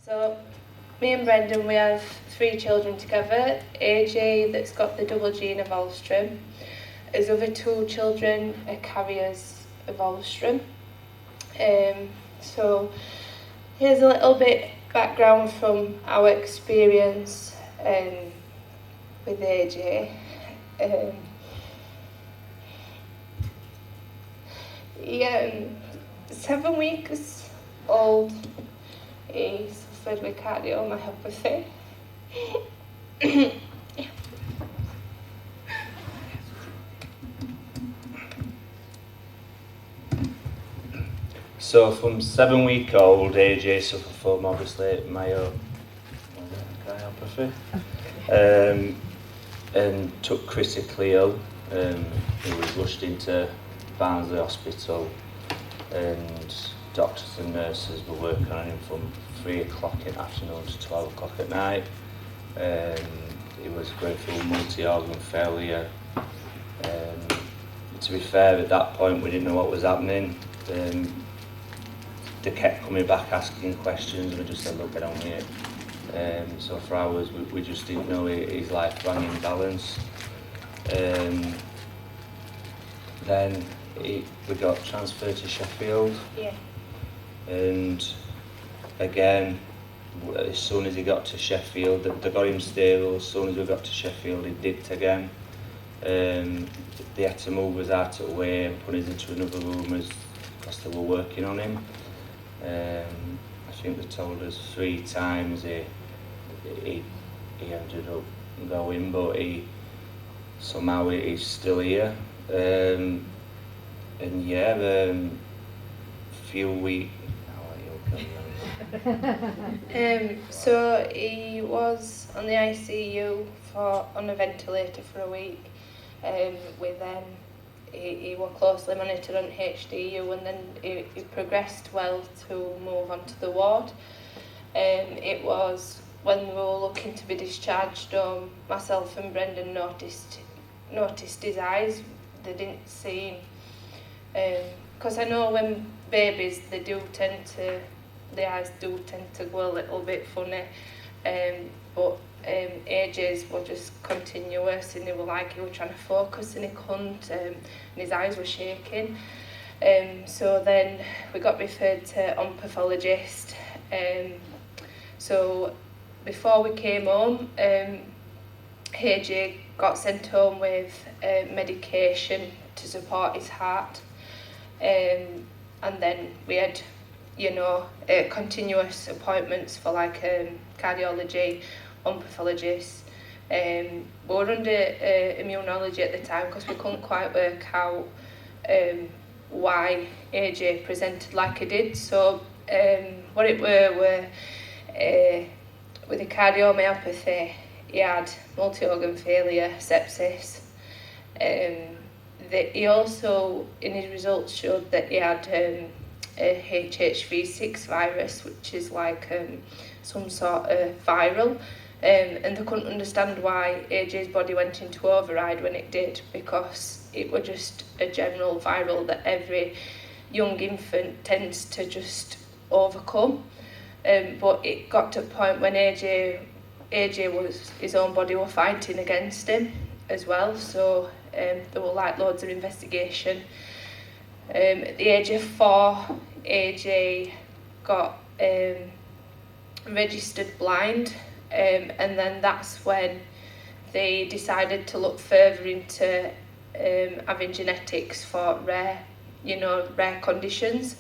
So, me and Brendan, we have 3 children together. AJ, that's got the double gene of Alström. His other 2 children are carriers of Alström. So, here's a little bit background from our experience with AJ. 7 weeks old, he suffered with cardiomyopathy. So from 7-week-old, AJ suffered from obviously myopathy, and took critically ill. He was rushed into Barnsley Hospital, and doctors and nurses were working on him from 3 o'clock in the afternoon to 12 o'clock at night. He was going through multi-organ failure. To be fair, at that point we didn't know what was happening. They kept coming back asking questions, and we just said, look, get on with it. So for hours we just didn't know his life rang in balance. Then we got transferred to Sheffield. Yeah. And again, as soon as he got to Sheffield, they got him stable. As soon as we got to Sheffield, he dipped again. They had to move us out of the way and put us into another room because they were working on him. I think they told us 3 times he ended up going, but somehow he's still here. Few weeks. So he was on the ICU on a ventilator for a week. With he was closely monitored on HDU, and then he progressed well to move on to the ward. It was when we were looking to be discharged, myself and Brendan noticed his eyes. They didn't see him, because I know when babies the eyes do tend to go a little bit funny, but AJ's were just continuous, and he was trying to focus and he couldn't, and his eyes were shaking. So then we got referred to oncopathologist. So before we came home, AJ got sent home with medication to support his heart, and then we had continuous appointments for cardiology, oncopathologist. We were under immunology at the time because we couldn't quite work out why AJ presented like he did. So what it were with the cardiomyopathy, he had multi-organ failure, sepsis. He also, in his results, showed that he had a HHV6 virus, which is some sort of viral. And they couldn't understand why AJ's body went into override when it did, because it was just a general viral that every young infant tends to just overcome. But it got to a point when AJ was, his own body were fighting against him as well. So there were loads of investigation. At the age of 4, AJ got registered blind. And then that's when they decided to look further into having genetics for rare conditions.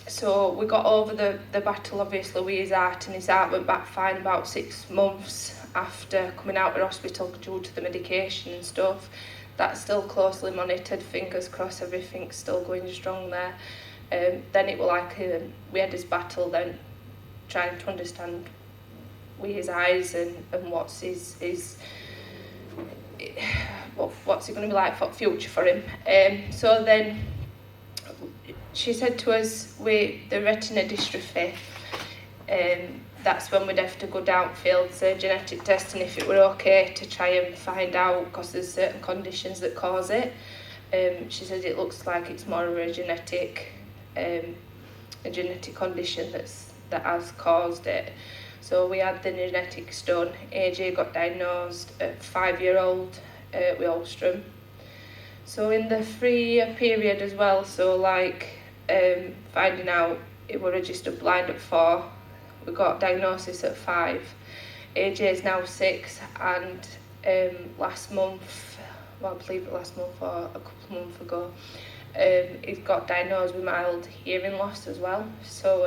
So we got over the battle, obviously, with his heart, and his heart went back fine about 6 months after coming out of hospital due to the medication and stuff. That's still closely monitored, fingers crossed, everything's still going strong there. Then it was we had this battle then, trying to understand with his eyes and what's what's it going to be like for future for him. So then she said to us, with the retina dystrophy, that's when we'd have to go downfield to genetic testing if it were okay to try and find out, because there's certain conditions that cause it. She said it looks like it's more of a genetic condition has caused it. So we had the genetics done. AJ got diagnosed at 5-year-old with Alström. So in the 3-year period as well, so like finding out it were registered blind at 4, we got diagnosis at 5. AJ is now 6, and last month, well, I believe it last month or a couple of months ago, he's got diagnosed with mild hearing loss as well. So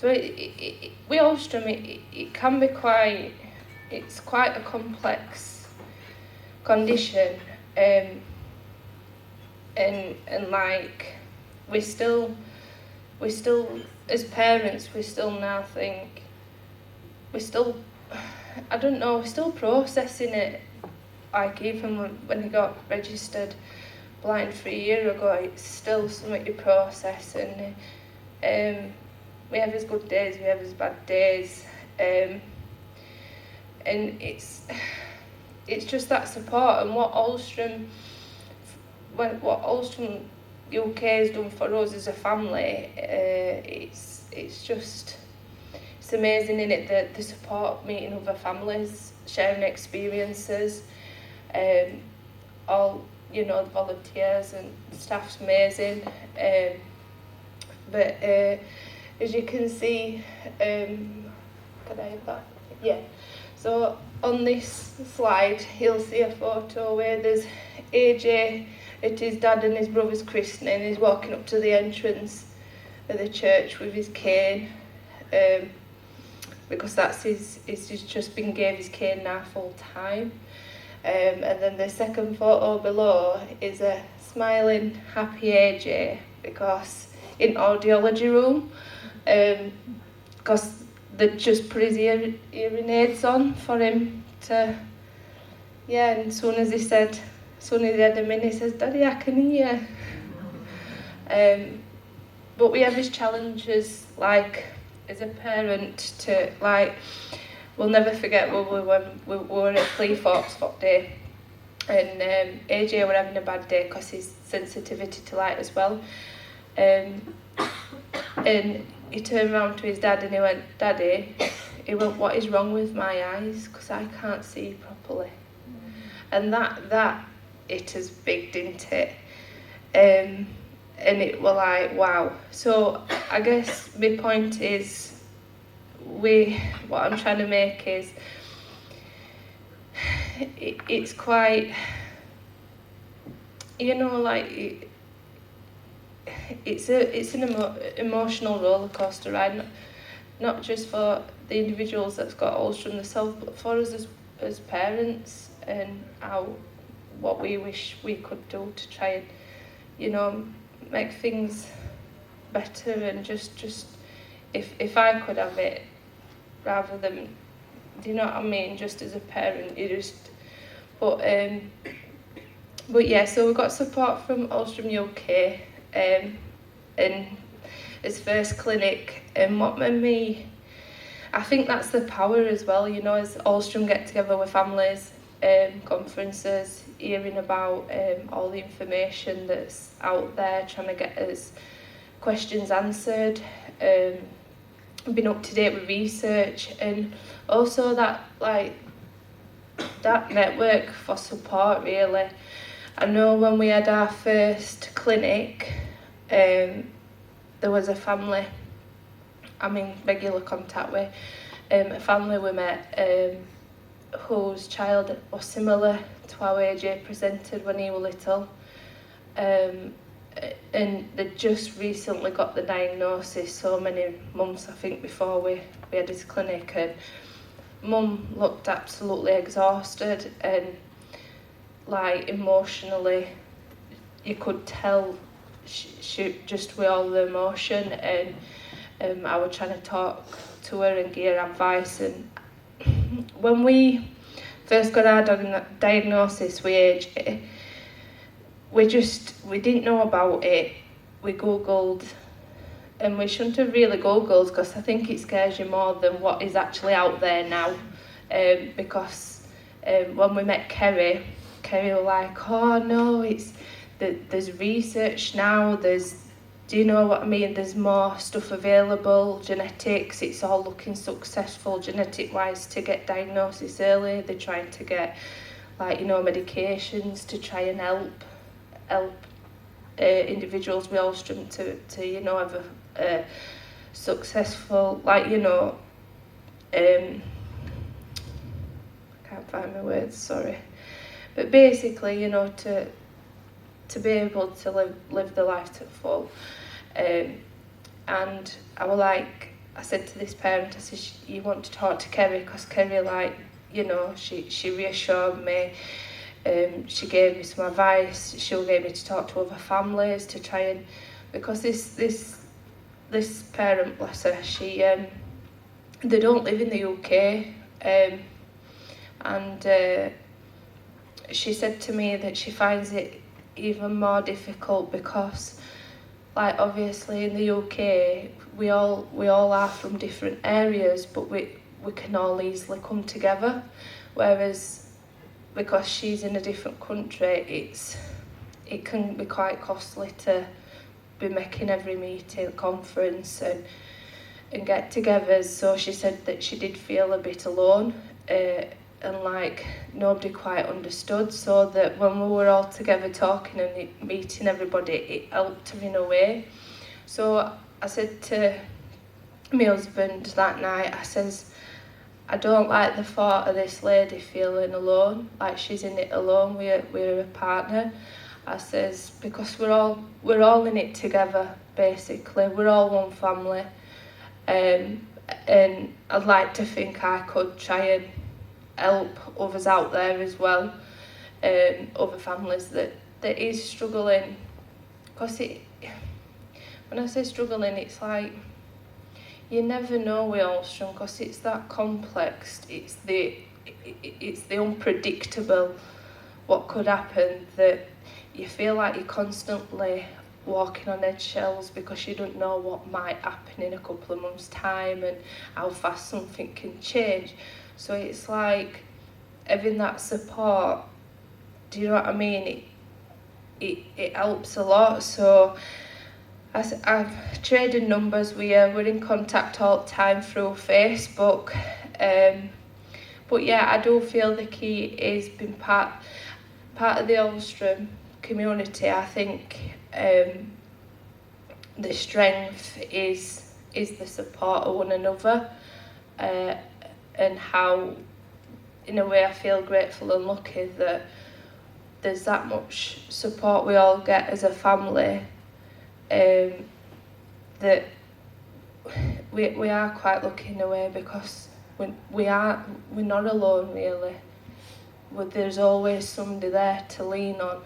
with Alström, it can be it's quite a complex condition, and like we still as parents we still now think we're still processing it. Like even when he got registered blind 3 years ago, it's still something to process, and we have his good days, we have his bad days, and it's just that support. And what Alström UK has done for us as a family, it's amazing, in it, the support, meeting other families, sharing experiences, all, you know, the volunteers and staff's amazing, but as you can see, can I have that? Yeah. So on this slide, you'll see a photo where there's AJ at his dad and his brother's christening. He's walking up to the entrance of the church with his cane, because that's he's just been gave his cane now full time. And then the second photo below is a smiling, happy AJ, because in audiology room, because they just put his hearing aids on for him to, and as soon as he had him in, he says, "Daddy, I can hear." But we have his challenges, like, as a parent, to, like, we'll never forget when we were at Cleethorpes Day, and AJ were having a bad day because his sensitivity to light as well. And he turned around to his dad and he went, "Daddy," he went, "what is wrong with my eyes? Because I can't see properly." And that it has big, didn't it? And it were like, wow. So I guess my point is, what I'm trying to make is, it's quite, you know, like, it's an emotional roller coaster ride, not just for the individuals that's got Alström themselves, but for us as parents, and what we wish we could do to try and, you know, make things better. And just if I could have it, rather than, do you know what I mean, just as a parent, you just, but yeah, so we've got support from Alström UK, and his first clinic, and what made me, I think that's the power as well, you know, as Alström get together with families, conferences, hearing about all the information that's out there, trying to get us questions answered, been up to date with research, and also that network for support, really. I know when we had our first clinic, there was a family I'm in regular contact with, a family we met, whose child was similar to how AJ presented when he was little, and they just recently got the diagnosis, so many months I think before we had his clinic, and Mum looked absolutely exhausted, and like emotionally you could tell she just with all the emotion, and I was trying to talk to her and give her advice. And when we first got our diagnosis with AJ, we didn't know about it. We googled, and we shouldn't have really googled, because I think it scares you more than what is actually out there now, because when we met Kerry was like, "Oh no, there's research now, there's do you know what I mean? There's more stuff available, genetics, it's all looking successful genetic wise to get diagnosis early. They're trying to get like, you know, medications to try and help individuals with Alström to you know, have a successful, like, you know, I can't find my words, sorry, but basically, you know, to be able to live the life to the full. And I was like, I said to this parent, I said, you want to talk to Kerry, because Kerry, like, you know, she reassured me. She gave me some advice. She gave me to talk to other families to try and, because this parent, bless her, she they don't live in the UK, and she said to me that she finds it even more difficult because, like, obviously in the UK we all are from different areas, but we can all easily come together, whereas because she's in a different country, it can be quite costly to be making every meeting, conference and get-togethers. So she said that she did feel a bit alone, and like nobody quite understood, so that when we were all together talking and meeting everybody, it helped her in a way. So I said to my husband that night, I says, I don't like the thought of this lady feeling alone, like she's in it alone, we're a partner. I says, because we're all in it together, basically, we're all one family, and I'd like to think I could try and help others out there as well, other families that is struggling, because when I say struggling, it's like, you never know with Alström, because it's that complex, it's the unpredictable, what could happen, that you feel like you're constantly walking on eggshells because you don't know what might happen in a couple of months' time and how fast something can change. So it's like having that support, do you know what I mean? It helps a lot. So I've traded numbers with her, we're in contact all the time through Facebook. But yeah, I do feel the key is being part of the Alström community. I think the strength is the support of one another, and how, in a way, I feel grateful and lucky that there's that much support we all get as a family, that we are quite lucky in a way, because we're not alone really. There's always somebody there to lean on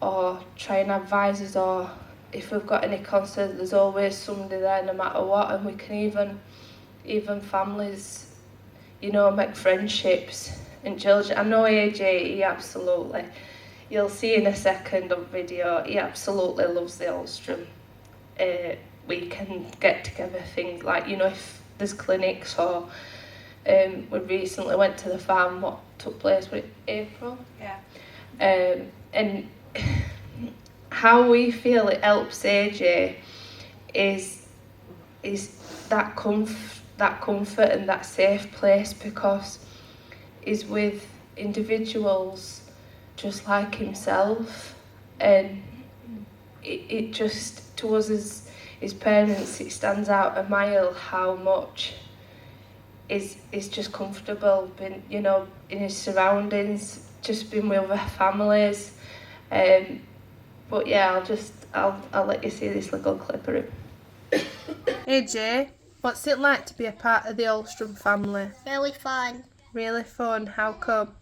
or try and advise us, or if we've got any concerns, there's always somebody there no matter what. And we can even families, you know, make friendships. And children, I know AJ, he absolutely, you'll see in a second of video, he absolutely loves the Alström. We can get together things like, you know, if there's clinics, or we recently went to the farm, what took place with April? Yeah. And how we feel it helps AJ is that comfort and that safe place, because he's with individuals just like himself, and it just, to us as his parents, it stands out a mile how much is just comfortable being, you know, in his surroundings, just being with other families. But yeah, I'll let you see this little clip of it. AJ, what's it like to be a part of the Alström family? Really fun. Really fun. How come?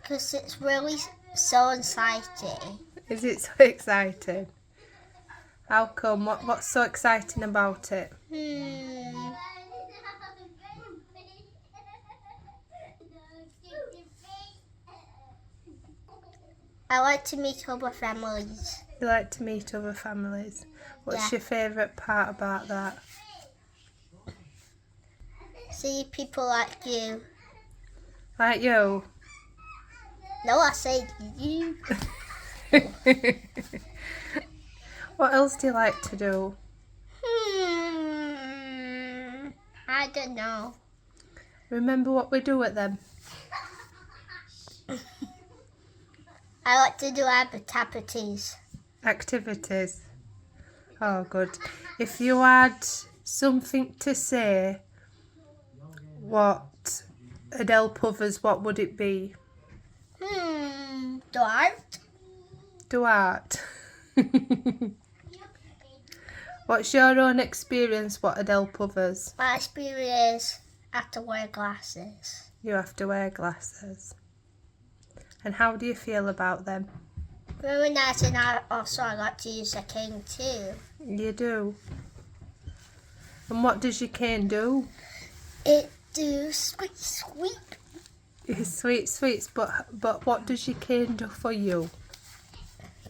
Because it's really so exciting. Is it so exciting? How come? What's so exciting about it? I like to meet other families. You like to meet other families. What's your favourite part about that? See people like you. Like you? No, I said you. What else do you like to do? I don't know. Remember what we do at them? I like to do activities. Activities. Oh, good. If you had something to say, what would help others, what would it be? Do art? Do art. What's your own experience? What would help others? My experience, I have to wear glasses. You have to wear glasses. And how do you feel about them? Very nice, and I like to use a cane too. You do. And what does your cane do? It do sweet. Sweet sweets, but what does your cane do for you?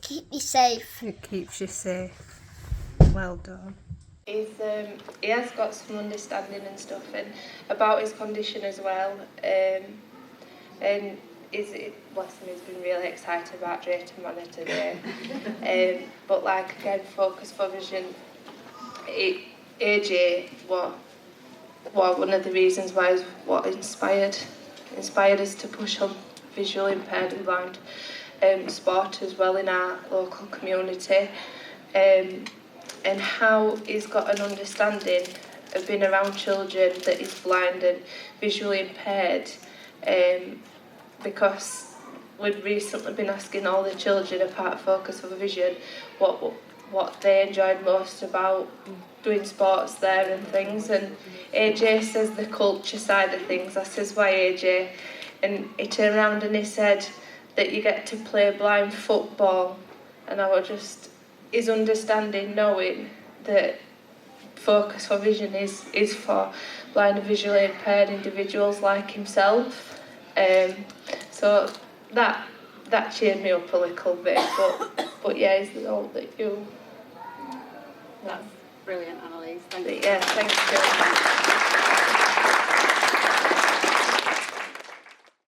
Keep me safe. It keeps you safe. Well done. He has got some understanding and stuff, and about his condition as well. And bless him, he's been really excited about Drayton Manor today. But like again, Focus for Vision, AJ, what one of the reasons why is what inspired us to push on visually impaired and blind sport as well in our local community, and how he's got an understanding of being around children that is blind and visually impaired, because we've recently been asking all the children apart Focus for Vision what they enjoyed most about doing sports there and things, and AJ says the culture side of things. I says, why AJ? And he turned around and he said that you get to play blind football, and I was just, his understanding, knowing that Focus for Vision is for blind and visually impaired individuals like himself. So that cheered me up a little bit, but yeah, it's all that you. That's brilliant, Annalise. Thank you. Yeah, thanks, Jo.